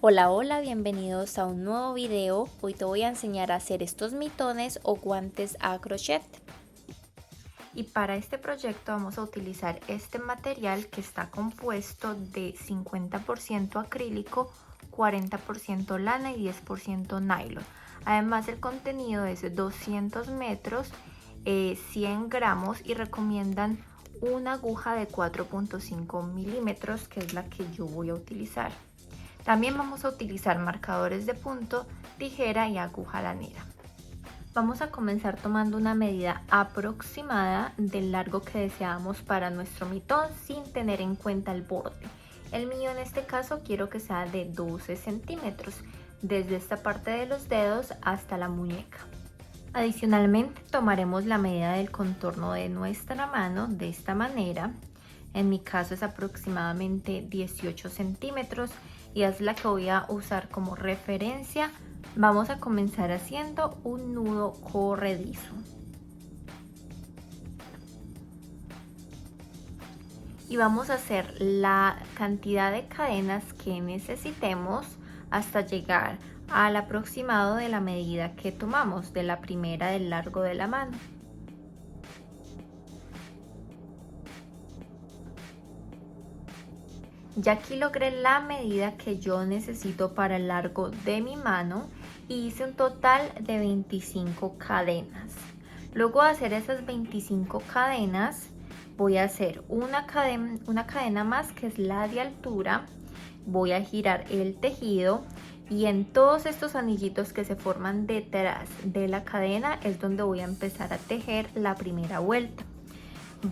Hola, hola, bienvenidos a un nuevo video. Hoy te voy a enseñar a hacer estos mitones o guantes a crochet. Y para este proyecto vamos a utilizar este material que está compuesto de 50% acrílico, 40% lana y 10% nylon. Además el contenido es de 200 metros, 100 gramos y recomiendan una aguja de 4.5 milímetros, que es la que yo voy a utilizar. También vamos a utilizar marcadores de punto, tijera y aguja lanera. Vamos a comenzar tomando una medida aproximada del largo que deseamos para nuestro mitón sin tener en cuenta el borde. El mío en este caso quiero que sea de 12 centímetros, desde esta parte de los dedos hasta la muñeca. Adicionalmente tomaremos la medida del contorno de nuestra mano de esta manera. En mi caso es aproximadamente 18 centímetros y es la que voy a usar como referencia. Vamos a comenzar haciendo un nudo corredizo. Y vamos a hacer la cantidad de cadenas que necesitemos hasta llegar al aproximado de la medida que tomamos de la primera del largo de la mano. Ya aquí logré la medida que yo necesito para el largo de mi mano y hice un total de 25 cadenas. Luego de hacer esas 25 cadenas voy a hacer una cadena más, que es la de altura. Voy a girar el tejido y en todos estos anillitos que se forman detrás de la cadena es donde voy a empezar a tejer la primera vuelta.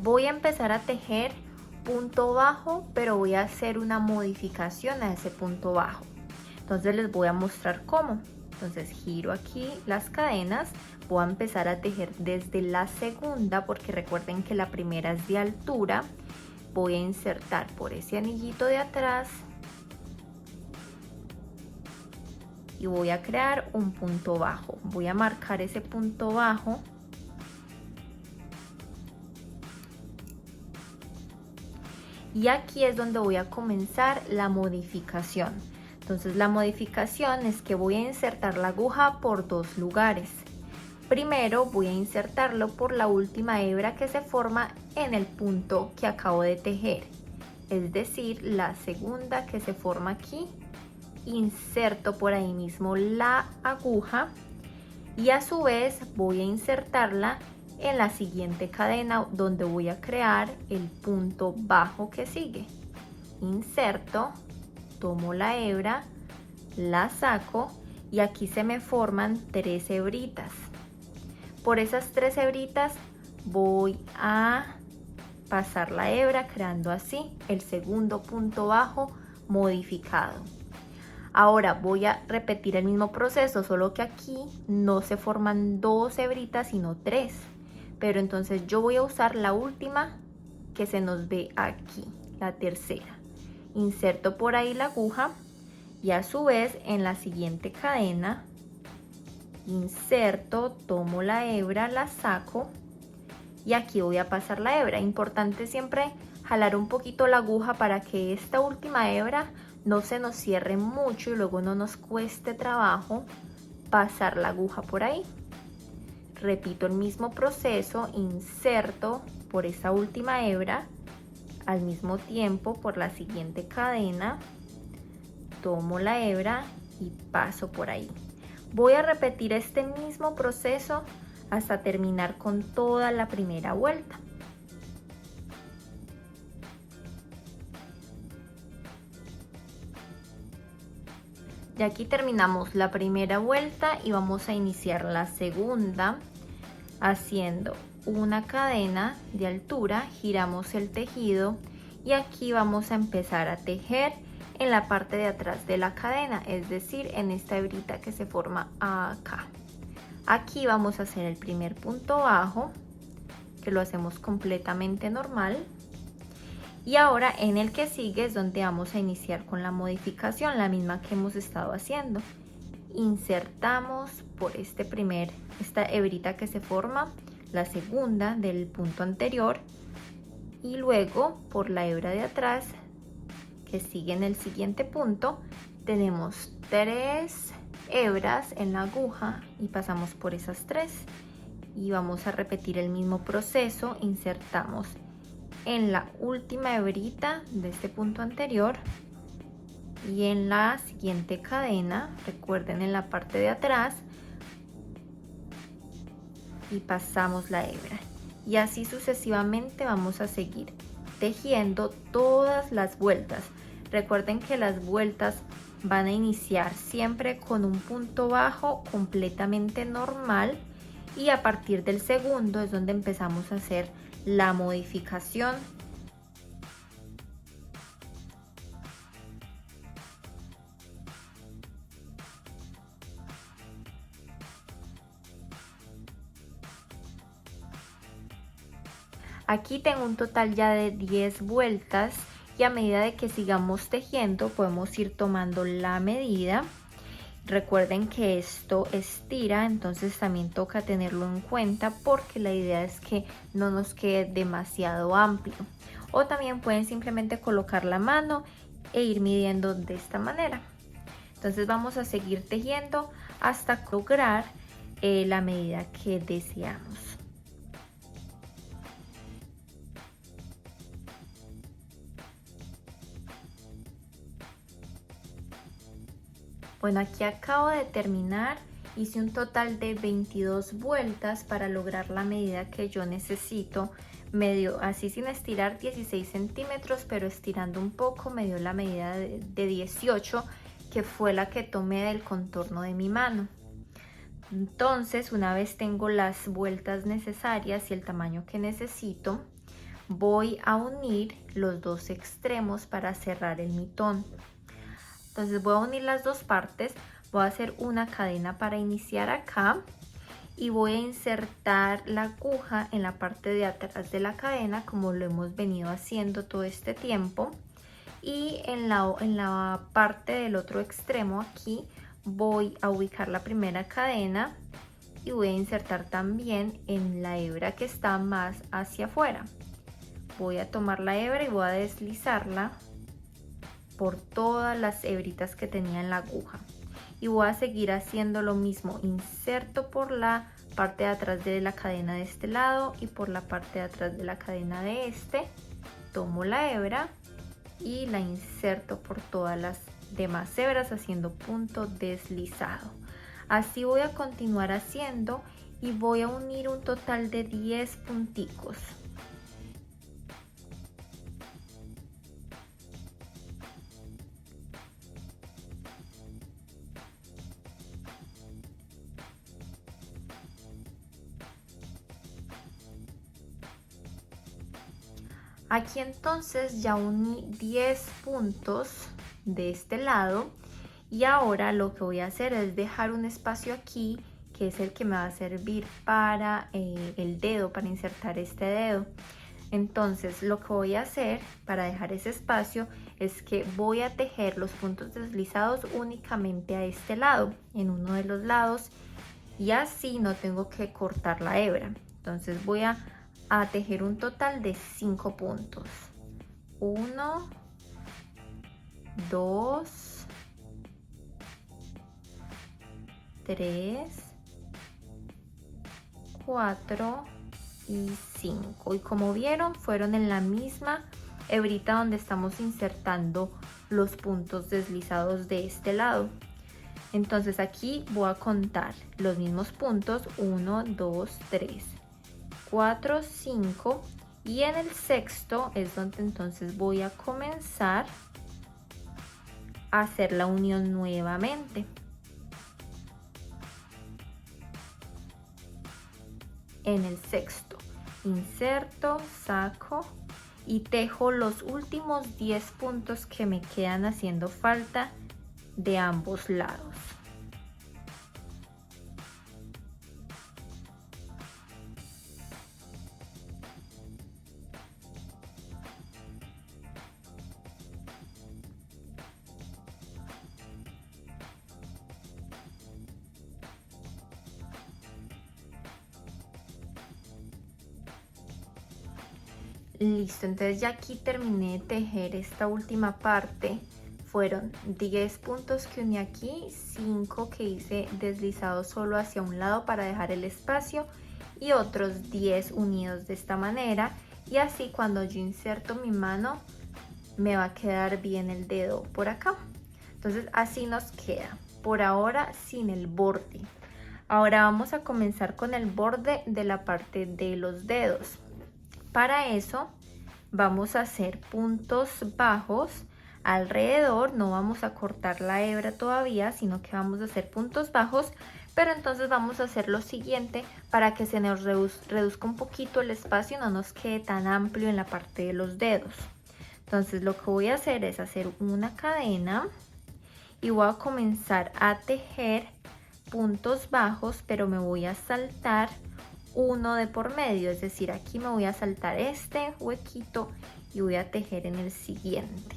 Voy a empezar a tejer punto bajo, pero voy a hacer una modificación a ese punto bajo. Entonces les voy a mostrar cómo. Entonces giro aquí las cadenas, voy a empezar a tejer desde la segunda, porque recuerden que la primera es de altura. Voy a insertar por ese anillito de atrás y voy a crear un punto bajo. Voy a marcar ese punto bajo. Y aquí es donde voy a comenzar la modificación. Entonces la modificación es que voy a insertar la aguja por dos lugares. Primero voy a insertarlo por la última hebra que se forma en el punto que acabo de tejer. Es decir, la segunda que se forma aquí. Inserto por ahí mismo la aguja y a su vez voy a insertarla en la siguiente cadena, donde voy a crear el punto bajo que sigue. Inserto, tomo la hebra, la saco y aquí se me forman 3 hebritas. Por esas 3 hebritas voy a pasar la hebra, creando así el segundo punto bajo modificado. Ahora voy a repetir el mismo proceso, solo que aquí no se forman 2 hebritas sino 3. Pero entonces yo voy a usar la última que se nos ve aquí, la tercera. Inserto por ahí la aguja y a su vez en la siguiente cadena inserto, tomo la hebra, la saco y aquí voy a pasar la hebra. Importante siempre jalar un poquito la aguja para que esta última hebra no se nos cierre mucho y luego no nos cueste trabajo pasar la aguja por ahí. Repito el mismo proceso, inserto por esa última hebra, al mismo tiempo por la siguiente cadena, tomo la hebra y paso por ahí. Voy a repetir este mismo proceso hasta terminar con toda la primera vuelta. Y aquí terminamos la primera vuelta y vamos a iniciar la segunda haciendo una cadena de altura, giramos el tejido y aquí vamos a empezar a tejer en la parte de atrás de la cadena, es decir, en esta hebrita que se forma acá. Aquí vamos a hacer el primer punto bajo, que lo hacemos completamente normal. Y ahora en el que sigue es donde vamos a iniciar con la modificación, la misma que hemos estado haciendo. Insertamos por esta hebrita que se forma, la segunda del punto anterior, y luego por la hebra de atrás que sigue en el siguiente punto tenemos 3 hebras en la aguja y pasamos por esas 3 y vamos a repetir el mismo proceso. Insertamos en la última hebrita de este punto anterior y en la siguiente cadena, recuerden, en la parte de atrás, y pasamos la hebra, y así sucesivamente vamos a seguir tejiendo todas las vueltas. Recuerden que las vueltas van a iniciar siempre con un punto bajo completamente normal, y a partir del segundo es donde empezamos a hacer la modificación. Aquí tengo un total ya de 10 vueltas, y a medida de que sigamos tejiendo podemos ir tomando la medida. Recuerden que esto estira, entonces también toca tenerlo en cuenta, porque la idea es que no nos quede demasiado amplio. O también pueden simplemente colocar la mano e ir midiendo de esta manera. Entonces vamos a seguir tejiendo hasta lograr la medida que deseamos. Bueno, aquí acabo de terminar. Hice un total de 22 vueltas para lograr la medida que yo necesito. Me dio, así sin estirar, 16 centímetros, pero estirando un poco me dio la medida de 18, que fue la que tomé del contorno de mi mano. Entonces, una vez tengo las vueltas necesarias y el tamaño que necesito, voy a unir los dos extremos para cerrar el mitón. Entonces voy a unir las dos partes, voy a hacer una cadena para iniciar acá y voy a insertar la aguja en la parte de atrás de la cadena, como lo hemos venido haciendo todo este tiempo, y en la parte del otro extremo aquí voy a ubicar la primera cadena y voy a insertar también en la hebra que está más hacia afuera. Voy a tomar la hebra y voy a deslizarla por todas las hebritas que tenía en la aguja, y voy a seguir haciendo lo mismo. Inserto por la parte de atrás de la cadena de este lado y por la parte de atrás de la cadena de este. Tomo la hebra y la inserto por todas las demás hebras haciendo punto deslizado. Así voy a continuar haciendo y voy a unir un total de 10 punticos. Aquí entonces ya uní 10 puntos de este lado, y ahora lo que voy a hacer es dejar un espacio aquí, que es el que me va a servir para el dedo, para insertar este dedo. Entonces lo que voy a hacer para dejar ese espacio es que voy a tejer los puntos deslizados únicamente a este lado, en uno de los lados, y así no tengo que cortar la hebra. Entonces voy a tejer un total de 5 puntos. 1, 2, 3, 4 y 5. Y como vieron, fueron en la misma hebrita donde estamos insertando los puntos deslizados de este lado. Entonces aquí voy a contar los mismos puntos: 1, 2, 3, 4, 5, y en el sexto es donde entonces voy a comenzar a hacer la unión nuevamente. En el sexto inserto, saco y tejo los últimos 10 puntos que me quedan haciendo falta de ambos lados. Listo, entonces ya aquí terminé de tejer esta última parte. fueron 10 puntos que uní aquí, 5 que hice deslizado solo hacia un lado para dejar el espacio y otros 10 unidos de esta manera, y así cuando yo inserto mi mano me va a quedar bien el dedo por acá. Entonces así nos queda por ahora sin el borde. Ahora vamos a comenzar con el borde de la parte de los dedos. Para eso vamos a hacer puntos bajos alrededor, no vamos a cortar la hebra todavía, sino que vamos a hacer puntos bajos, pero entonces vamos a hacer lo siguiente para que se nos reduzca un poquito el espacio y no nos quede tan amplio en la parte de los dedos. Entonces lo que voy a hacer es hacer una cadena y voy a comenzar a tejer puntos bajos, pero me voy a saltar uno de por medio, es decir, aquí me voy a saltar este huequito y voy a tejer en el siguiente.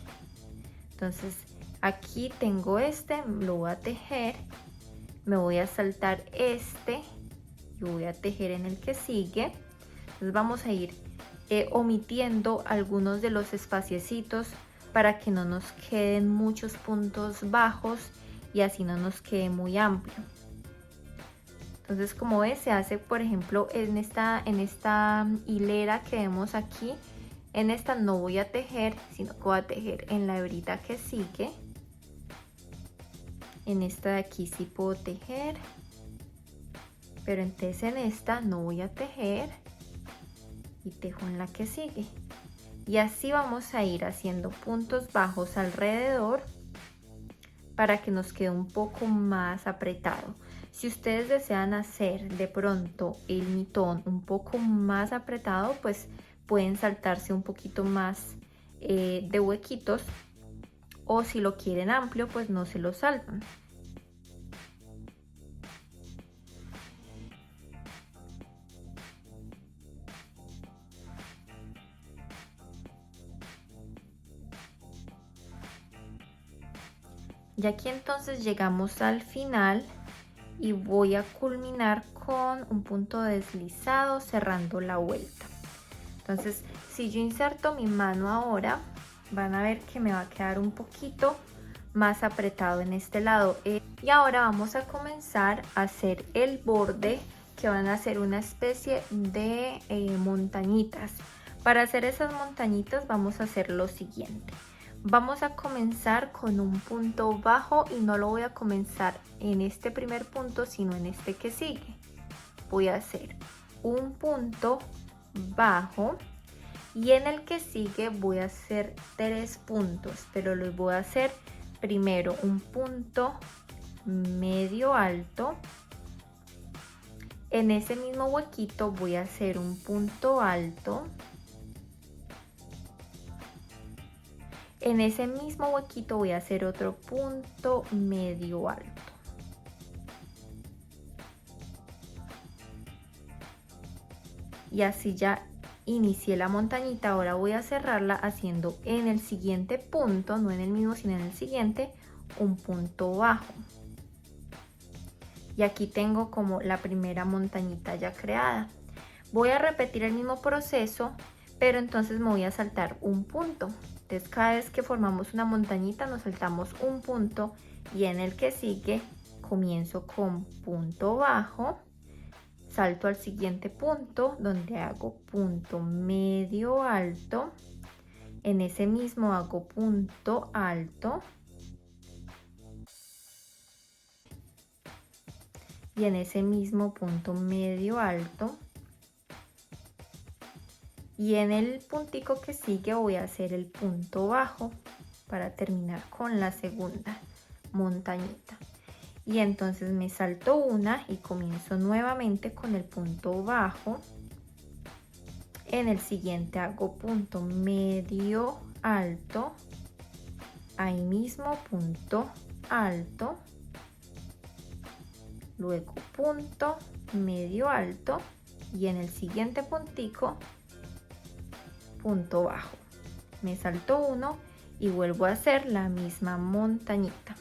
Entonces aquí tengo este, lo voy a tejer, me voy a saltar este y voy a tejer en el que sigue. Entonces vamos a ir omitiendo algunos de los espaciecitos para que no nos queden muchos puntos bajos y así no nos quede muy amplio. Entonces, como ves, se hace, por ejemplo, en esta hilera que vemos aquí. En esta no voy a tejer, sino que voy a tejer en la hebrita que sigue. En esta de aquí sí puedo tejer, pero entonces en esta no voy a tejer y tejo en la que sigue. Y así vamos a ir haciendo puntos bajos alrededor para que nos quede un poco más apretado. Si ustedes desean hacer de pronto el mitón un poco más apretado, pues pueden saltarse un poquito más de huequitos, o si lo quieren amplio, pues no se lo saltan. Y aquí entonces llegamos al final y voy a culminar con un punto deslizado cerrando la vuelta. Entonces, si yo inserto mi mano ahora, van a ver que me va a quedar un poquito más apretado en este lado. Y ahora vamos a comenzar a hacer el borde, que van a ser una especie de montañitas. Para hacer esas montañitas vamos a hacer lo siguiente. Vamos a comenzar con un punto bajo y no lo voy a comenzar en este primer punto, sino en este que sigue. Voy a hacer un punto bajo y en el que sigue voy a hacer 3 puntos, pero los voy a hacer primero un punto medio alto. En ese mismo huequito voy a hacer un punto alto. En ese mismo huequito voy a hacer otro punto medio alto. Y así ya inicié la montañita. Ahora voy a cerrarla haciendo en el siguiente punto, no en el mismo sino en el siguiente, un punto bajo. Y aquí tengo como la primera montañita ya creada. Voy a repetir el mismo proceso, pero entonces me voy a saltar un punto. Entonces cada vez que formamos una montañita nos saltamos un punto y en el que sigue comienzo con punto bajo, salto al siguiente punto donde hago punto medio alto, en ese mismo hago punto alto y en ese mismo punto medio alto. Y en el puntico que sigue voy a hacer el punto bajo para terminar con la segunda montañita. Y entonces me salto una y comienzo nuevamente con el punto bajo. En el siguiente hago punto medio alto. Ahí mismo punto alto. Luego punto medio alto. Y en el siguiente puntico punto bajo, me salto uno y vuelvo a hacer la misma montañita.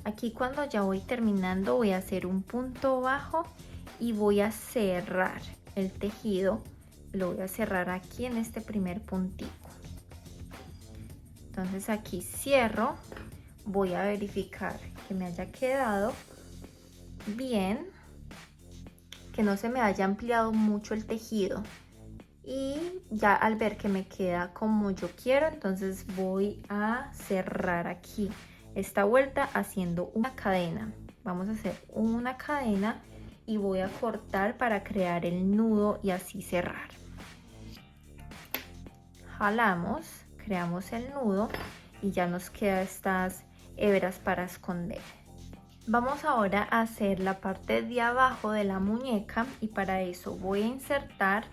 Aquí Aquí cuando ya voy terminando voy a hacer un punto bajo y voy a cerrar el tejido. Lo voy a cerrar aquí en este primer puntico. Entonces aquí cierro, voy a verificar que me haya quedado bien, que no se me haya ampliado mucho el tejido. Y ya al ver que me queda como yo quiero, entonces voy a cerrar aquí esta vuelta haciendo una cadena. Vamos a hacer una cadena y voy a cortar para crear el nudo y así cerrar. Jalamos, creamos el nudo y ya nos quedan estas hebras para esconder. Vamos ahora a hacer la parte de abajo de la muñeca y para eso voy a insertar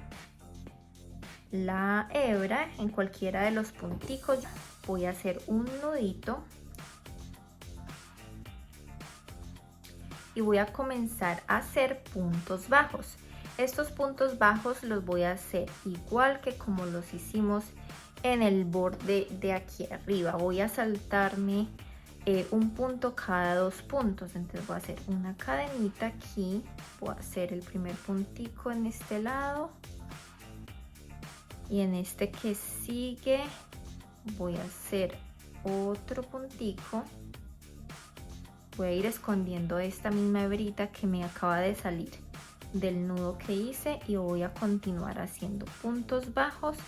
la hebra en cualquiera de los punticos. Voy a hacer un nudito y voy a comenzar a hacer puntos bajos. Estos puntos bajos los voy a hacer igual que como los hicimos en el borde de aquí arriba. Voy a saltarme un punto cada 2 puntos. Entonces voy a hacer una cadenita aquí, voy a hacer el primer puntico en este lado y en este que sigue voy a hacer otro puntico. Voy a ir escondiendo esta misma hebrita que me acaba de salir del nudo que hice y voy a continuar haciendo puntos bajos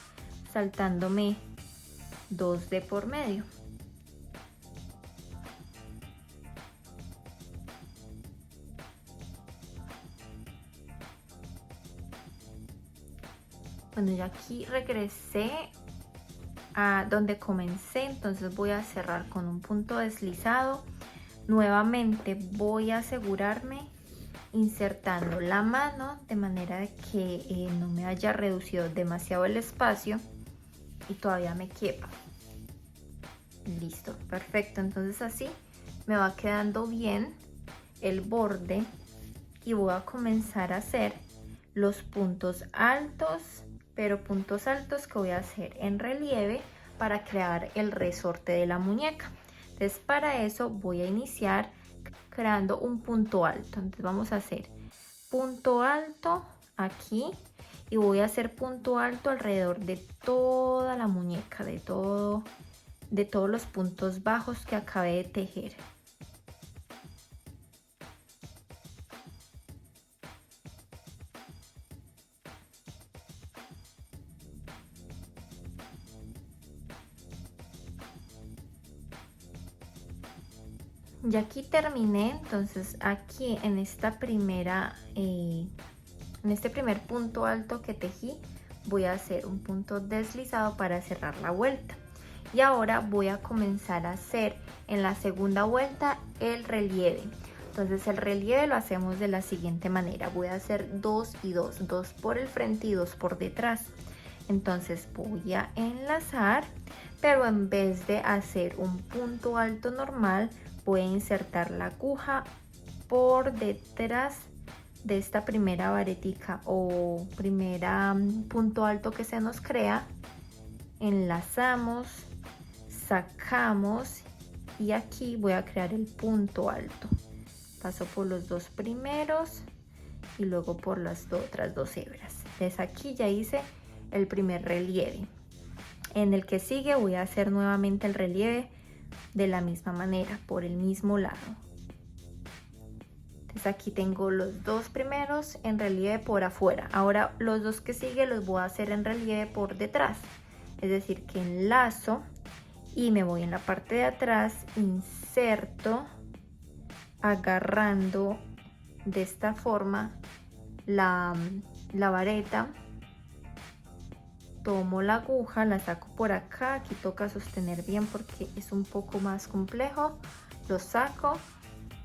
saltándome 2 de por medio. Bueno, ya aquí regresé a donde comencé, entonces voy a cerrar con un punto deslizado. Nuevamente voy a asegurarme insertando la mano de manera de que no me haya reducido demasiado el espacio y todavía me quepa. Listo, perfecto. Entonces así me va quedando bien el borde y voy a comenzar a hacer los puntos altos, pero puntos altos que voy a hacer en relieve para crear el resorte de la muñeca. Entonces para eso voy a iniciar creando un punto alto. Entonces vamos a hacer punto alto aquí y voy a hacer punto alto alrededor de toda la muñeca, de todos los puntos bajos que acabé de tejer. Ya aquí terminé, entonces aquí en esta primera, en este primer punto alto que tejí, voy a hacer un punto deslizado para cerrar la vuelta. Y ahora voy a comenzar a hacer en la segunda vuelta el relieve. Entonces el relieve lo hacemos de la siguiente manera. Voy a hacer 2 y 2, 2 por el frente y 2 por detrás. Entonces voy a enlazar, pero en vez de hacer un punto alto normal, voy a insertar la aguja por detrás de esta primera varetica o primera punto alto que se nos crea. Enlazamos, sacamos y aquí voy a crear el punto alto. Paso por los 2 primeros y luego por las otras 2 hebras. Entonces aquí ya hice el primer relieve. En el que sigue voy a hacer nuevamente el relieve de la misma manera, por el mismo lado. Entonces aquí tengo los 2 primeros en relieve por afuera. Ahora los 2 que siguen los voy a hacer en relieve por detrás. Es decir, que enlazo y me voy en la parte de atrás, inserto, agarrando de esta forma la vareta. Tomo la aguja, la saco por acá, aquí toca sostener bien porque es un poco más complejo, lo saco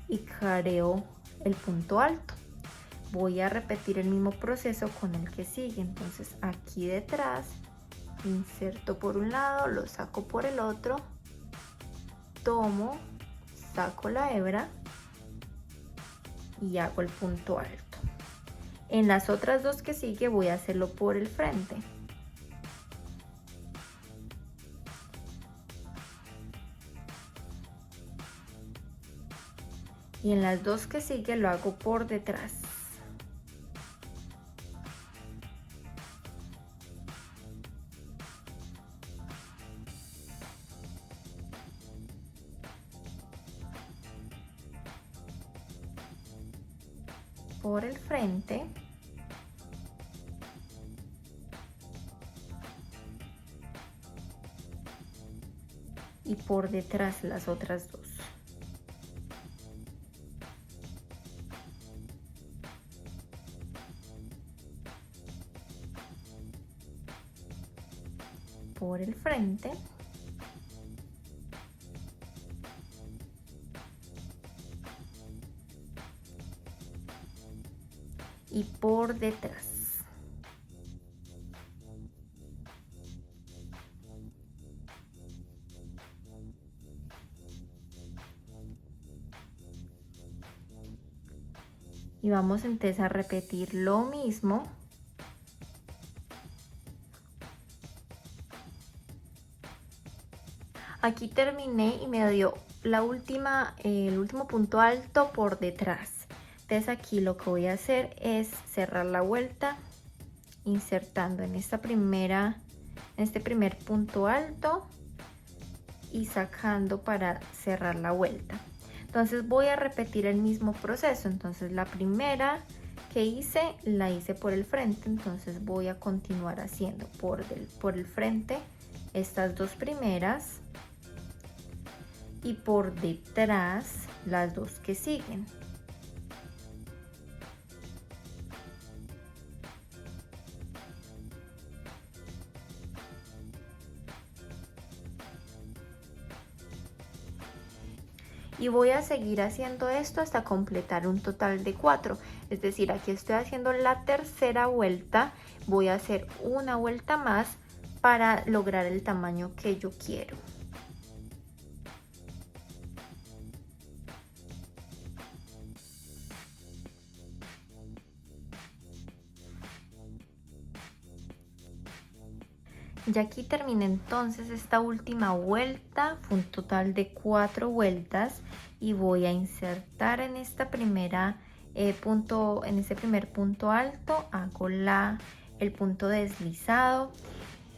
y careo el punto alto. Voy a repetir el mismo proceso con el que sigue, entonces aquí detrás inserto por un lado, lo saco por el otro, tomo, saco la hebra y hago el punto alto. En las otras 2 que sigue voy a hacerlo por el frente. y en las dos que sigue lo hago por detrás. Por el frente. Y por detrás las otras dos. Por el frente. Y por detrás. Y vamos entonces a repetir lo mismo. Aquí terminé y me dio el último punto alto por detrás. Entonces aquí lo que voy a hacer es cerrar la vuelta insertando en este primer punto alto y sacando para cerrar la vuelta. Entonces voy a repetir el mismo proceso. Entonces la primera que hice la hice por el frente, entonces voy a continuar haciendo por el frente estas dos primeras y por detrás las dos que siguen. Y voy a seguir haciendo esto hasta completar un total de 4. Es decir, aquí estoy haciendo la tercera vuelta. Voy a hacer una vuelta más para lograr el tamaño que yo quiero. Y aquí terminé entonces esta última vuelta, fue un total de 4 vueltas y voy a insertar en esta primera en este primer punto alto, hago el punto deslizado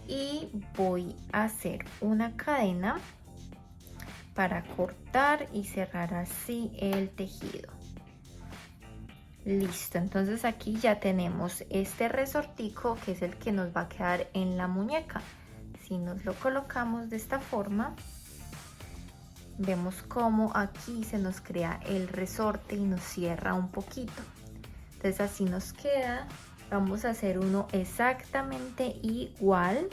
y voy a hacer una cadena para cortar y cerrar así el tejido. Listo, entonces aquí ya tenemos este resortico que es el que nos va a quedar en la muñeca. Si nos lo colocamos de esta forma, vemos cómo aquí se nos crea el resorte y nos cierra un poquito. Entonces así nos queda. Vamos a hacer uno exactamente igual.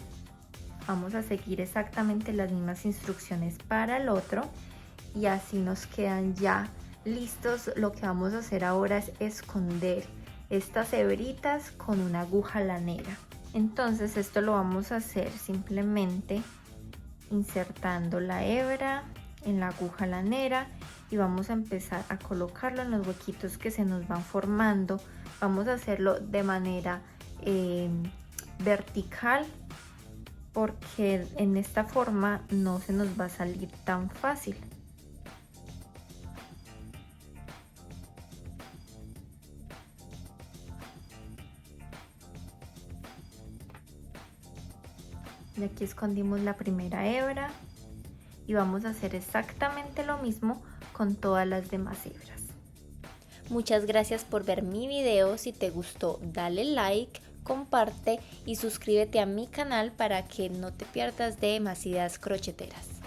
Vamos a seguir exactamente las mismas instrucciones para el otro y así nos quedan ya listos. Lo que vamos a hacer ahora es esconder estas hebritas con una aguja lanera. Entonces esto lo vamos a hacer simplemente insertando la hebra en la aguja lanera y vamos a empezar a colocarlo en los huequitos que se nos van formando. Vamos a hacerlo de manera vertical porque en esta forma no se nos va a salir tan fácil. Y aquí escondimos la primera hebra y vamos a hacer exactamente lo mismo con todas las demás hebras. Muchas gracias por ver mi video. Si te gustó, dale like, comparte y suscríbete a mi canal para que no te pierdas de más ideas crocheteras.